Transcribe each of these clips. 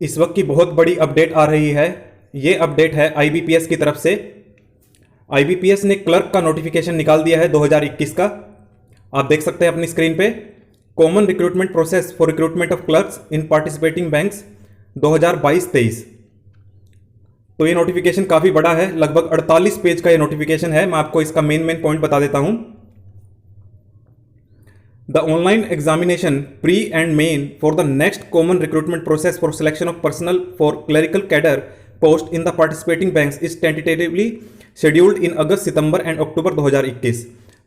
इस वक्त की बहुत बड़ी अपडेट आ रही है। ये अपडेट है आईबीपीएस की तरफ से। आईबीपीएस ने क्लर्क का नोटिफिकेशन निकाल दिया है 2021 का। आप देख सकते हैं अपनी स्क्रीन पे, common recruitment process for recruitment of clerks in participating banks 2022-23। तो ये नोटिफिकेशन काफ़ी बड़ा है, लगभग 48 पेज का ये नोटिफिकेशन है। मैं आपको इसका मेन पॉइंट बता देता हूं। The online examination pre and main for the next common recruitment process for selection of personnel for clerical cadre post in the participating banks is tentatively scheduled in August September and October 2021।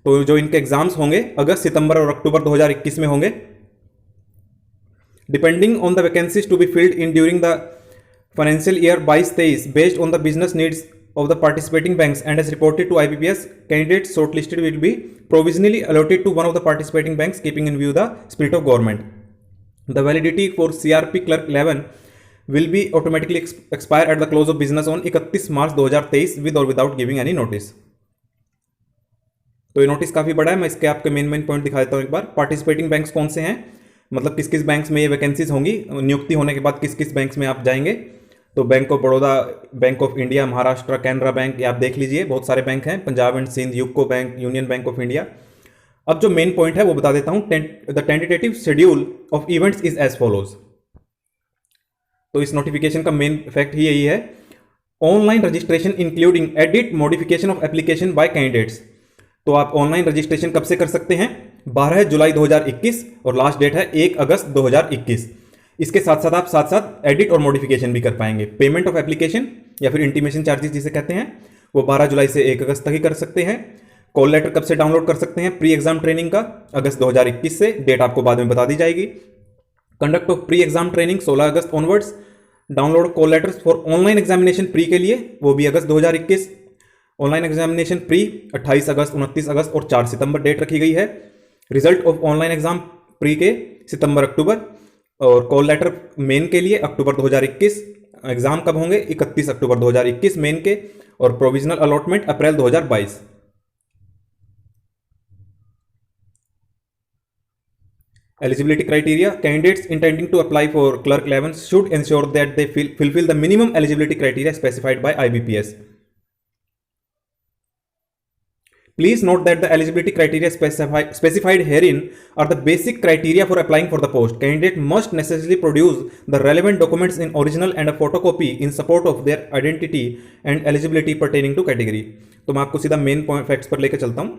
तो जो इनके exams होंगे अगस्त सितंबर और अक्टूबर 2021 में होंगे। Depending on the vacancies to be filled in during the financial year 22-23 based on the business needs of the participating banks and as reported to IBPS, candidates shortlisted will be provisionally allotted to one of the participating banks keeping in view the spirit of government. The validity for CRP Clerk 11 will be automatically expire at the close of business on 31 March 2023 with or without giving any notice. तो ये notice काफ़ी बड़ा है। मैं इसके आपके main point दिखा देता हूँ एक बार। पार्टिसिपेटिंग बैंक्स कौन से हैं, मतलब किस किस बैंक्स में ये वैकेंसीज होंगी, नियुक्ति होने के बाद किस किस बैंक्स में आप जाएंगे। तो bank of Baroda, bank of India, Maharashtra, Canara bank, ये आप देख लीजिए, बहुत सारे बैंक हैं, Punjab and Sind, UCO bank, union bank of India. अब जो मेन पॉइंट है वो बता देता हूं। The tentative schedule of events is as follows. तो इस नोटिफिकेशन का मेन फैक्ट ही यही है। Online registration including edit modification of application by candidates. तो आप ऑनलाइन रजिस्ट्रेशन कब से कर सकते हैं? 12 जुलाई 2021 और लास्ट डेट है 1 अगस्त 2021। इसके साथ साथ एडिट और मॉडिफिकेशन भी कर पाएंगे। पेमेंट ऑफ एप्लीकेशन या फिर इंटीमेशन चार्जेस जिसे कहते हैं, वो 12 जुलाई से 1 अगस्त तक ही कर सकते हैं। कॉल लेटर कब से डाउनलोड कर सकते हैं? प्री एग्जाम ट्रेनिंग का अगस्त 2021 से, डेट आपको बाद में बता दी जाएगी। Conduct of pre exam training 16 August onwards. Download call letters for online examination pre के लिए, वो भी अगस्त 2021। ऑनलाइन एग्जामिनेशन प्री 28 अगस्त, 29 अगस्त और 4 सितंबर डेट रखी गई है। Result of online exam pre के सितंबर अक्टूबर, और कॉल लेटर मेन के लिए अक्टूबर 2021। एग्जाम कब होंगे? 31 अक्टूबर 2021 मेन के, और provisional allotment April 2022। Eligibility criteria, candidates intending to apply for clerk 11 should ensure that they fulfill the minimum eligibility criteria specified by IBPS. Please note that the eligibility criteria specified herein are the basic criteria for applying for the post. Candidate must necessarily produce the relevant documents in original and a photocopy in support of their identity and eligibility pertaining to category. तो मैं आपको सीधा main point facts पर लेकर चलता हूँ।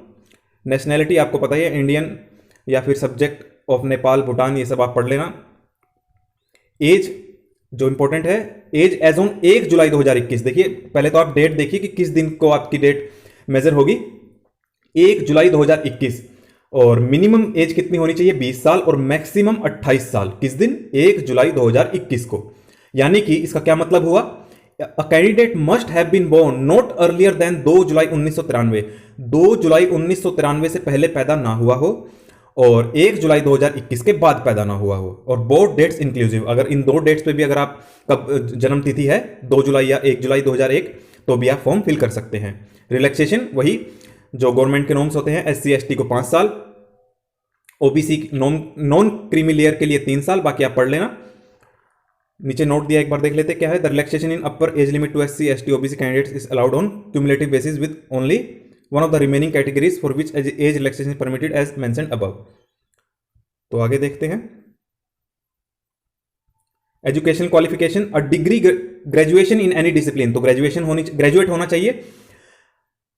Nationality आपको पता ही है, इंडियन या फिर सब्जेक्ट ऑफ नेपाल, भूटान, ये सब आप पढ़ लेना। एज जो इंपॉर्टेंट है, एज एज ऑन 1 जुलाई 2021। देखिए पहले तो आप डेट देखिए कि किस दिन को आपकी डेट मेजर होगी। 1 जुलाई 2021। और मिनिमम एज कितनी होनी चाहिए? 20 साल और मैक्सिमम 28 साल। किस दिन? 1 जुलाई 2021 को। यानी कि इसका क्या मतलब हुआ? A candidate must have been born not earlier than 2 जुलाई 1993। 2 जुलाई 1993 से पहले पैदा ना हुआ हो और 1 जुलाई 2021 के बाद पैदा ना हुआ हो, और बोथ डेट्स इंक्लूसिव। अगर इन दो डेट्स पे भी अगर आप कब जन्म तिथि है 2 जुलाई या 1 जुलाई 2001, तो भी आप फॉर्म फिल कर सकते हैं। रिलैक्सेशन वही जो गवर्नमेंट के नॉर्म्स होते हैं। SC ST को 5 साल, OBC नॉन क्रीमी लेयर के लिए 3 साल। बाकी आप पढ़ लेना, नीचे नोट दिया, एक बार देख लेते क्या है। The relaxation in upper age limit to SC ST OBC candidates is allowed on cumulative basis with only one of the remaining categories for which age relaxation is permitted as mentioned above. तो आगे देखते हैं। Education qualification, a degree graduation in any discipline. तो graduate होना चाहिए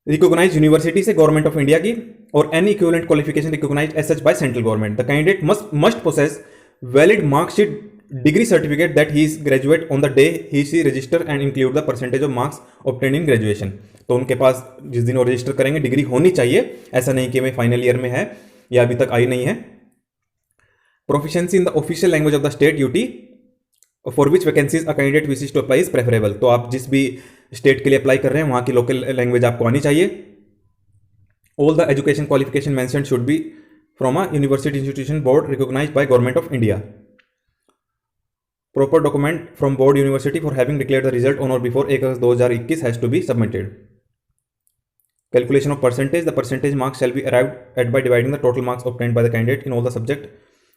recognise university से, government of India की, और any equivalent qualification recognise as such by central government. The candidate must possess valid marksheet degree certificate that he is graduate on the day he she register and include the percentage of marks obtain in graduation. तो उनके पास जिस दिन वो register करेंगे degree होनी चाहिए, ऐसा नहीं कि मैं फाइनल ईयर में है या अभी तक आई नहीं है। Proficiency in the official language of the state UT for which vacancies a candidate wishes to apply is preferable. तो आप जिस भी स्टेट के लिए अप्लाई कर रहे हैं वहां की लोकल लैंग्वेज आपको आनी चाहिए। All the education qualification mentioned should be from a university institution board recognized by government of India. Proper document from board university for having declared the result on or before 1 August 2021 has to be submitted. Calculation of percentage, the percentage marks shall be arrived at by dividing the total marks obtained by the candidate in all the subject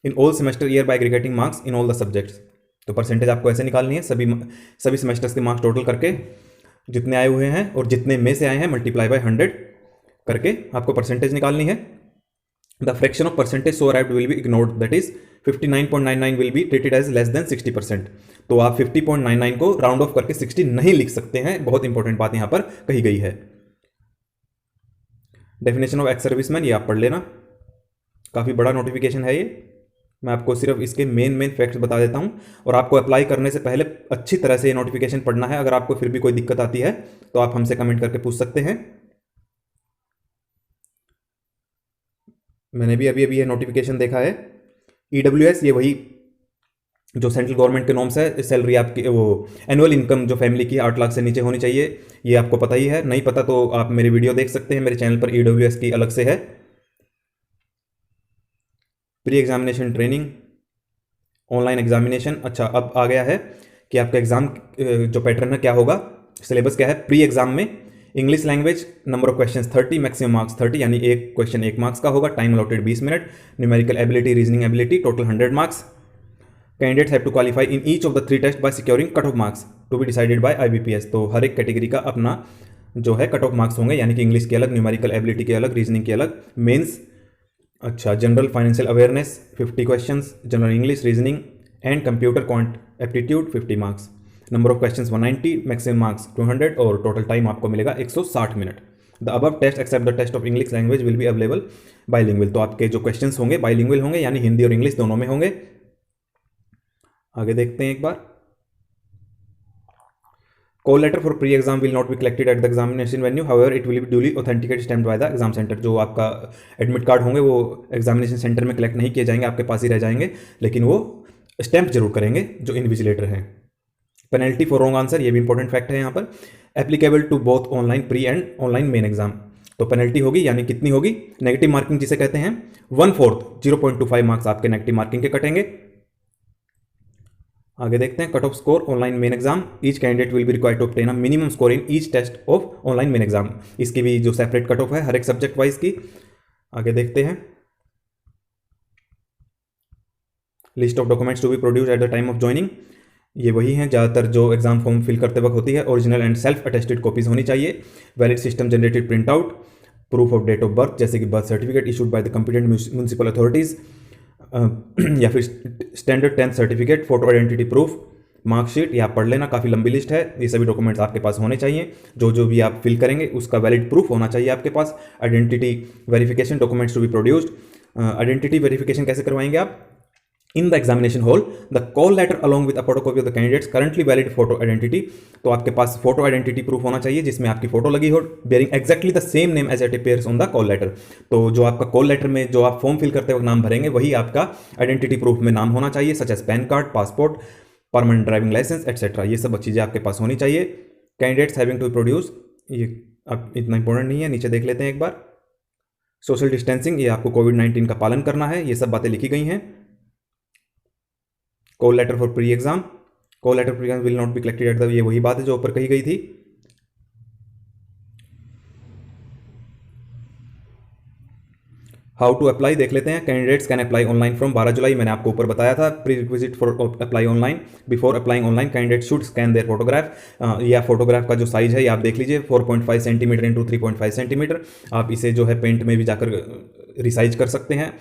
in all semester year by aggregating marks in all the subjects. तो percentage आपको ऐसे निकालनी है, सभी semesters के marks total करके जितने आए हुए हैं और जितने में से आए हैं मल्टीप्लाई बाय 100 करके आपको परसेंटेज निकालनी है। The fraction of percentage so arrived will be ignored, that is 59.99 will be treated as less than 60%। तो आप 50.99 को राउंड ऑफ करके 60 नहीं लिख सकते हैं, बहुत इंपॉर्टेंट बात यहां पर कही गई है। डेफिनेशन ऑफ एक्स सर्विसमैन ये आप पढ़ लेना, काफ़ी बड़ा नोटिफिकेशन है ये। मैं आपको सिर्फ इसके मेन फैक्ट्स बता देता हूं और आपको अप्लाई करने से पहले अच्छी तरह से ये नोटिफिकेशन पढ़ना है। अगर आपको फिर भी कोई दिक्कत आती है तो आप हमसे कमेंट करके पूछ सकते हैं। मैंने भी अभी ये नोटिफिकेशन देखा है। EWS ये वही जो सेंट्रल गवर्नमेंट के नॉर्म्स है, सैलरी आपकी वो एनुअल इनकम जो फैमिली की 8 लाख से नीचे होनी चाहिए, ये आपको पता ही है। नहीं पता तो आप मेरी वीडियो देख सकते हैं, मेरे चैनल पर EWS की अलग से है। Pre examination training, online examination. अच्छा, अब आ गया है कि आपका एग्जाम जो पैटर्न है क्या होगा, सिलेबस क्या है। प्री एग्जाम में English language, number of questions 30, maximum marks 30, यानी एक क्वेश्चन 1 मार्क्स का होगा। Time allotted 20 minute. Numerical ability, reasoning ability, total 100 marks. Candidates have to qualify in each of the 3 test by securing cut off marks to be decided by IBPS। तो हर एक category का अपना जो है cut off marks होंगे, यानी कि English के अलग, न्यूमेरिकल एबिलिटी के अलग, रीजनिंग के अलग, मेंस। अच्छा, general financial awareness 50 questions, general English, reasoning and computer quant aptitude 50 marks. Number of questions 190, maximum marks 200 और टोटल टाइम आपको मिलेगा 160 minute. The above test except the test of English language will be available bilingual. तो आपके जो questions होंगे bilingual होंगे, यानी हिंदी और इंग्लिश दोनों में होंगे। आगे देखते हैं एक बार। Call letter for pre exam will not be collected at the examination venue, however it will be duly authenticated stamped by the exam centre. जो आपका एडमिट कार्ड होंगे वो एग्जामिनेशन सेंटर में कलेक्ट नहीं किए जाएंगे, आपके पास ही रह जाएंगे, लेकिन वो स्टैम्प जरूर करेंगे जो इन्विजिलेटर हैं। पेनल्टी फॉर रॉन्ग आंसर, ये भी इंपॉर्टेंट फैक्ट है यहाँ पर। Applicable to both online pre and online main exam. तो पेनल्टी होगी, यानी कितनी होगी, नेगेटिव मार्किंग जिसे कहते हैं, 1/4 0.25 मार्क्स आपके नेगेटिव मार्किंग के कटेंगे। आगे देखते हैं cut off score online main exam. Each candidate will be required to obtain a minimum score in each test of online main exam. इसकी भी जो सेपरेट कट ऑफ है हर एक सब्जेक्ट वाइज की। आगे देखते हैं list of documents to be produced at the time of joining. ये वही हैं ज़्यादातर जो एग्जाम फॉर्म फिल करते वक्त होती है। Original and self attested copies होनी चाहिए। Valid system generated print out, proof of date of birth जैसे कि birth certificate issued by the competent municipal authorities, या फिर standard 10th certificate, photo identity proof, marksheet. ये आप पढ़ लेना, काफ़ी लंबी लिस्ट है। ये सभी डॉक्यूमेंट्स आपके पास होने चाहिए। जो भी आप फिल करेंगे उसका वैलिड प्रूफ होना चाहिए आपके पास। Identity verification documents to be produced. Identity verification कैसे करवाएंगे आप, in the examination hall the call letter along with a photocopy of the candidate's currently valid photo identity. तो आपके पास फोटो आइडेंटिटी प्रूफ होना चाहिए जिसमें आपकी फोटो लगी हो, bearing exactly the same name as it appears on the call letter. तो जो आपका कॉल लेटर में जो आप फॉर्म फिल करते वक्त नाम भरेंगे वही आपका आइडेंटिटी प्रूफ में नाम होना चाहिए, such as PAN card, passport, permanent driving licence etcetera. ये सब चीज़ें आपके पास होनी चाहिए। कैंडिडेट्स हैविंग टू प्रोड्यूस, ये अब इतना इंपॉर्टेंट नहीं है, नीचे देख लेते हैं एक बार। सोशल डिस्टेंसिंग, ये आपको कोविड-19 का पालन करना है, ये सब बातें लिखी गई हैं। Call letter for pre exam, call letter pre exam will not be collected at the, ये वही बात है जो ऊपर कही गई थी। हाउ टू अप्लाई देख लेते हैं। Candidates can apply online from 12 July, मैंने आपको ऊपर बताया था। Prerequisite for apply online, before applying online candidate should scan their photograph. या फोटोग्राफ का जो साइज है ये आप देख लीजिए, 4.5 सेंटीमीटर इंटू 3.5 सेंटीमीटर। आप इसे जो है पेंट में भी जाकर रिसाइज कर सकते हैं।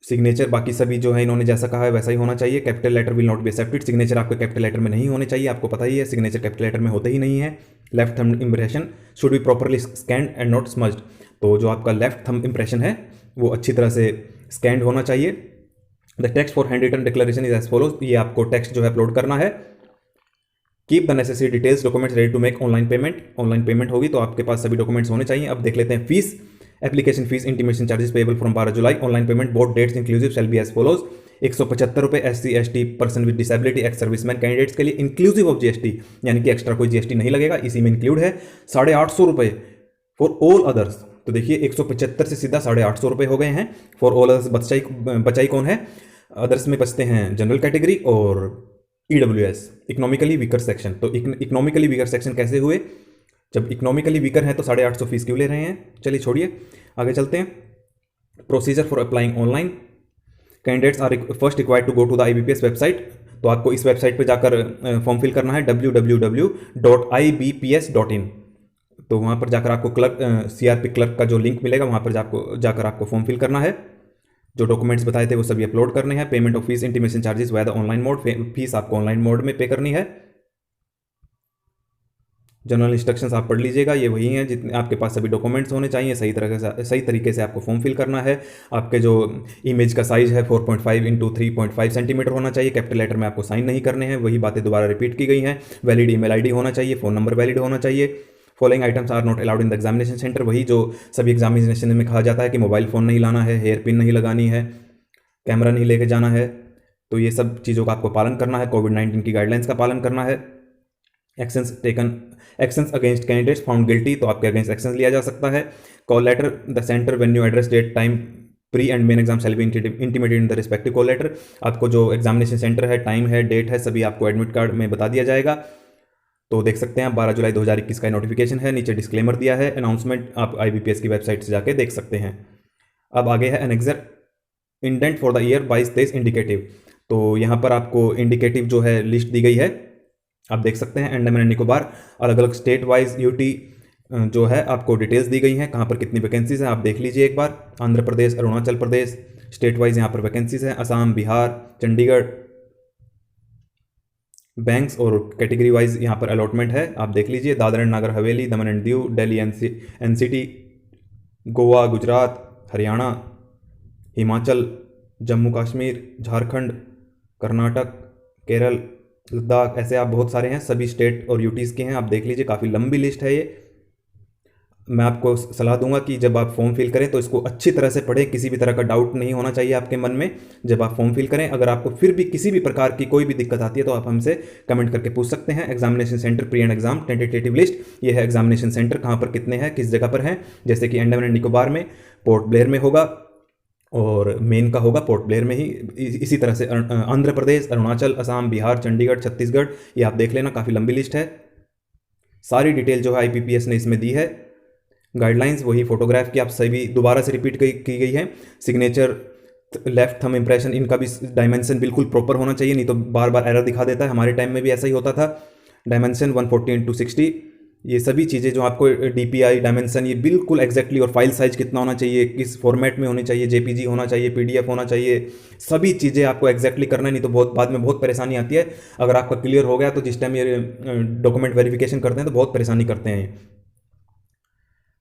सिग्नेचर बाकी सभी जो है इन्होंने जैसा कहा है वैसा ही होना चाहिए। Capital letter will not be accepted, signature आपके कैपिटल लेटर में नहीं होने चाहिए, आपको पता ही है सिग्नेचर कैपिटल लेटर में होते ही नहीं है। Left thumb impression should be properly scanned and not smudged. तो जो आपका लेफ्ट थंब इंप्रेशन है वो अच्छी तरह से स्कैंड होना चाहिए। The text for hand written declaration is as follows, ये आपको टेक्स्ट जो है अपलोड करना है। Keep the necessary details documents ready to make online payment, online payment होगी तो आपके पास सभी डॉक्यूमेंट्स होने चाहिए। अब देख लेते हैं fees. Application fees intimation charges payable from 12 July, online payment both dates inclusive shall be as follows. 175 रुपये SC/ST person with disability ex serviceman candidates के लिए इंक्लूसिव ऑफ GST, यानी कि एक्स्ट्रा कोई GST नहीं लगेगा, इसी में इंक्लूड है। 850 रुपये फॉर ऑल अदर्स। तो देखिए 175 से सीधा 850 रुपये हो गए हैं। फॉर ऑल अदर्स बचाई कौन है, अदर्स में बचते हैं जनरल कैटेगरी और EWS इकोनॉमिकली वीकर सेक्शन। तो इकोनॉमिकली वीकर सेक्शन कैसे हुए, जब इकोनॉमिकली वीकर हैं तो 850 फीस क्यों ले रहे हैं। चलिए छोड़िए, आगे चलते हैं। Procedure for applying online, candidates are first required to go to the IBPS website. तो आपको इस वेबसाइट पे जाकर फॉर्म फिल करना है www.ibps.in। तो वहाँ पर जाकर आपको क्लर्क सीआरपी क्लर्क का जो लिंक मिलेगा वहाँ पर जाकर आपको फॉर्म फिल करना है। जो डॉक्यूमेंट्स बताए थे वो सभी अपलोड करने हैं। Payment of fees intimation charges via the online mode, fees आपको ऑनलाइन मोड में पे करनी है। जनरल इंस्ट्रक्शंस आप पढ़ लीजिएगा, ये वही हैं जितने आपके पास सभी डॉक्यूमेंट्स होने चाहिए। सही तरीके से आपको फॉर्म फिल करना है। आपके जो इमेज का साइज है 4.5 इंटू 3.5 सेंटीमीटर होना चाहिए। कैपिटल लेटर में आपको साइन नहीं करने हैं, वही बातें दोबारा रिपीट की गई हैं। वैलिड ईमेल आईडी होना चाहिए, फ़ोन नंबर वैलिड होना चाहिए। Following items are not allowed in the examination centre, वही जो सभी एग्जामिनेशन में कहा जाता है कि मोबाइल फ़ोन नहीं लाना है, हेयर पिन नहीं लगानी है, कैमरा नहीं लेके जाना है। तो ये सब चीज़ों का आपको पालन करना है। कोविड-19 की गाइडलाइंस का पालन करना है। Actions against candidates found guilty, तो आपके अगेंस्ट एक्शन लिया जा सकता है। Call letter the centre venue address date time pre and main exam shall be intimated in the respective call letter. आपको जो एग्जामिनेशन सेंटर है, टाइम है, डेट है, सभी आपको एडमिट कार्ड में बता दिया जाएगा। तो देख सकते हैं आप 12 जुलाई 2021 का नोटिफिकेशन है। नीचे डिस्क्लेमर दिया है, अनाउंसमेंट आप IBPS की वेबसाइट से जाके देख सकते हैं। अब आगे है annexure indent for the year 22-23 indicative. तो यहाँ पर आपको इंडिकेटिव जो है लिस्ट दी गई है, आप देख सकते हैं। अंडमान एंड निकोबार अलग अलग स्टेट वाइज यूटी जो है आपको डिटेल्स दी गई हैं, कहाँ पर कितनी वैकेंसीज हैं आप देख लीजिए एक बार। आंध्र प्रदेश, अरुणाचल प्रदेश स्टेट वाइज यहाँ पर वैकेंसीज हैं। असम, बिहार, चंडीगढ़, बैंक्स और कैटेगरी वाइज यहाँ पर अलॉटमेंट है, आप देख लीजिए। Dadra and Nagar Haveli, Daman and Diu, Delhi NCT, Goa, Gujarat, Haryana, Himachal, Jammu Kashmir, Jharkhand, Karnataka, Kerala, Ladakh, ऐसे आप बहुत सारे हैं, सभी स्टेट और यूटीज़ के हैं, आप देख लीजिए। काफ़ी लंबी लिस्ट है ये। मैं आपको सलाह दूंगा कि जब आप फॉर्म फिल करें तो इसको अच्छी तरह से पढ़ें, किसी भी तरह का डाउट नहीं होना चाहिए आपके मन में जब आप फॉर्म फिल करें। अगर आपको फिर भी किसी भी प्रकार की कोई भी दिक्कत आती है तो आप हमसे कमेंट करके पूछ सकते हैं। Examination centre pre and exam tentative list, ये है एग्जामिनेशन सेंटर कहाँ पर कितने हैं, किस जगह पर हैं। जैसे कि अंडमान एंड निकोबार में पोर्ट ब्लेयर में होगा और मेन का होगा पोर्ट ब्लेयर में ही। इसी तरह से आंध्र प्रदेश, अरुणाचल, असम, बिहार, चंडीगढ़, छत्तीसगढ़, ये आप देख लेना, काफ़ी लंबी लिस्ट है। सारी डिटेल जो है IBPS ने इसमें दी है। गाइडलाइंस वही फोटोग्राफ की आप सभी दोबारा से रिपीट की गई है। सिग्नेचर, लेफ्ट थंब इंप्रेशन, इनका भी डायमेंशन बिल्कुल प्रॉपर होना चाहिए, नहीं तो बार बार एरर दिखा देता है। हमारे टाइम में भी ऐसा ही होता था। डायमेंशन 140x60, ये सभी चीज़ें जो आपको DPI डायमेंशन, ये बिल्कुल एग्जैक्टली। और फाइल साइज कितना होना चाहिए, किस फॉर्मेट में होनी चाहिए, JPG होना चाहिए, PDF होना चाहिए, सभी चीज़ें आपको एग्जैक्टली करना है, नहीं तो बहुत बाद में बहुत परेशानी आती है। अगर आपका क्लियर हो गया तो जिस टाइम ये डॉक्यूमेंट वेरिफिकेशन करते हैं तो बहुत परेशानी करते हैं।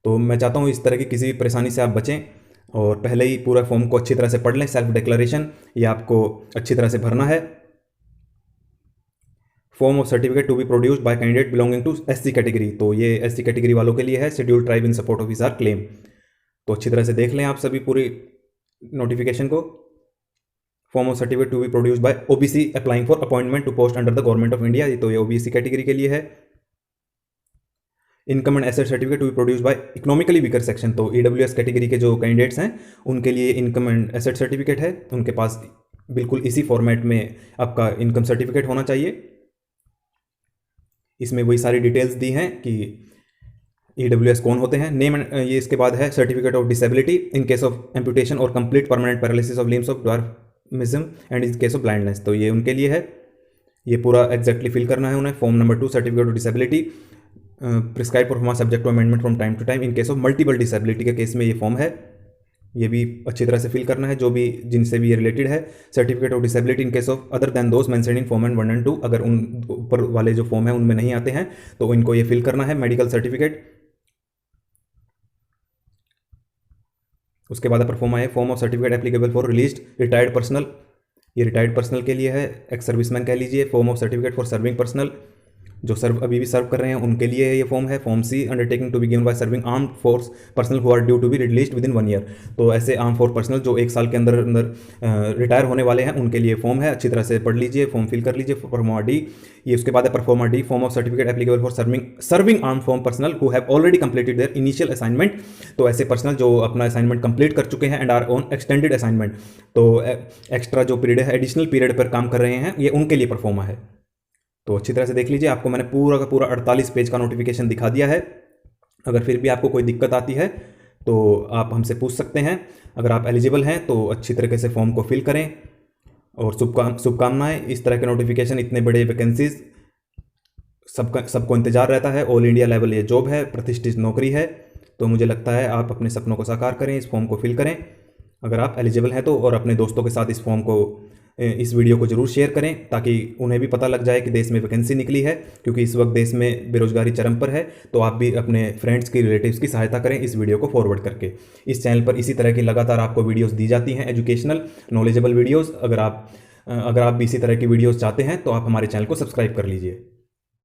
तो मैं चाहता हूँ इस तरह की किसी भी परेशानी से आप बचें और पहले ही पूरा फॉर्म को अच्छी तरह से पढ़ लें। सेल्फ डिक्लेरेशन ये आपको अच्छी तरह से भरना है। Form of certificate to be produced by candidate belonging to SC category, तो ये SC कैटेगरी वालों के लिए है। Scheduled tribe in support of his her claim. तो अच्छी तरह से देख लें आप सभी पूरी नोटिफिकेशन को। Form of certificate to be produced by OBC applying for appointment to post under the government of India, तो ये OBC कैटेगरी के लिए है। Income and asset certificate to be produced by economically weaker section, तो EWS category के जो candidates हैं उनके लिए इनकम एंड एसेट सर्टिफिकेट है। उनके पास बिल्कुल इसी फॉर्मेट में आपका इनकम सर्टिफिकेट होना चाहिए। इसमें वही सारी डिटेल्स दी हैं कि EWS कौन होते हैं, नेम। ये इसके बाद है certificate of disability in case of amputation or complete permanent paralysis of limbs of dwarfism and in case of blindness, तो ये उनके लिए है। ये पूरा एग्जैक्टली फिल करना है उन्हें। Form number 2 certificate of disability prescribe proforma subject to amendment from time to time in case of multiple disability के केस में ये फॉर्म है, ये भी अच्छी तरह से फिल करना है जो भी जिनसे भी ये रिलेटेड है। Certificate of disability in case of other than those mentioned in form 1 and 2, अगर उन ऊपर वाले जो फॉर्म है उनमें नहीं आते हैं तो इनको ये फिल करना है। मेडिकल सर्टिफिकेट, उसके बाद परफॉर्मा है form of certificate applicable for released retired personal, ये रिटायर्ड पर्सनल के लिए है, एक्स सर्विसमैन कह लीजिए। Form of certificate for serving personal, जो अभी भी सर्व कर रहे हैं उनके लिए ये फॉर्म है। Form C undertaking to be given by serving arm force personnel who are due to be released within 1 year, तो ऐसे आर्म फोर्स पर्सनल जो 1 साल के अंदर रिटायर होने वाले हैं उनके लिए फॉर्म है। अच्छी तरह से पढ़ लीजिए, फॉर्म फिल कर लीजिए। परफॉर्मा D, ये उसके बाद है pro forma D, form of certificate applicable for serving arm form personal who have already completed their initial assignment, तो ऐसे पर्सनल जो अपना असाइनमेंट कंप्लीट कर चुके हैं and are on extended assignment, तो एक्स्ट्रा जो पीरियड है, एडिशनल पीरियड पर काम कर रहे हैं, ये उनके लिए परफॉर्मा है। तो अच्छी तरह से देख लीजिए। आपको मैंने पूरा का पूरा 48 पेज का नोटिफिकेशन दिखा दिया है। अगर फिर भी आपको कोई दिक्कत आती है तो आप हमसे पूछ सकते हैं। अगर आप एलिजिबल हैं तो अच्छी तरीके से फॉर्म को फिल करें और शुभकामनाएं। इस तरह के नोटिफिकेशन, इतने बड़े वैकेंसीज सबको इंतजार रहता है। ऑल इंडिया लेवल ये जॉब है, प्रतिष्ठित नौकरी है। तो मुझे लगता है आप अपने सपनों को साकार करें, इस फॉर्म को फिल करें अगर आप एलिजिबल हैं तो, और अपने दोस्तों के साथ इस वीडियो को जरूर शेयर करें ताकि उन्हें भी पता लग जाए कि देश में वैकेंसी निकली है, क्योंकि इस वक्त देश में बेरोजगारी चरम पर है। तो आप भी अपने फ्रेंड्स की, रिलेटिव्स की सहायता करें इस वीडियो को फॉरवर्ड करके। इस चैनल पर इसी तरह की लगातार आपको वीडियोस दी जाती हैं, एजुकेशनल नॉलेजेबल वीडियोस। अगर आप भी इसी तरह की वीडियोस चाहते हैं तो आप हमारे चैनल को सब्सक्राइब कर लीजिए।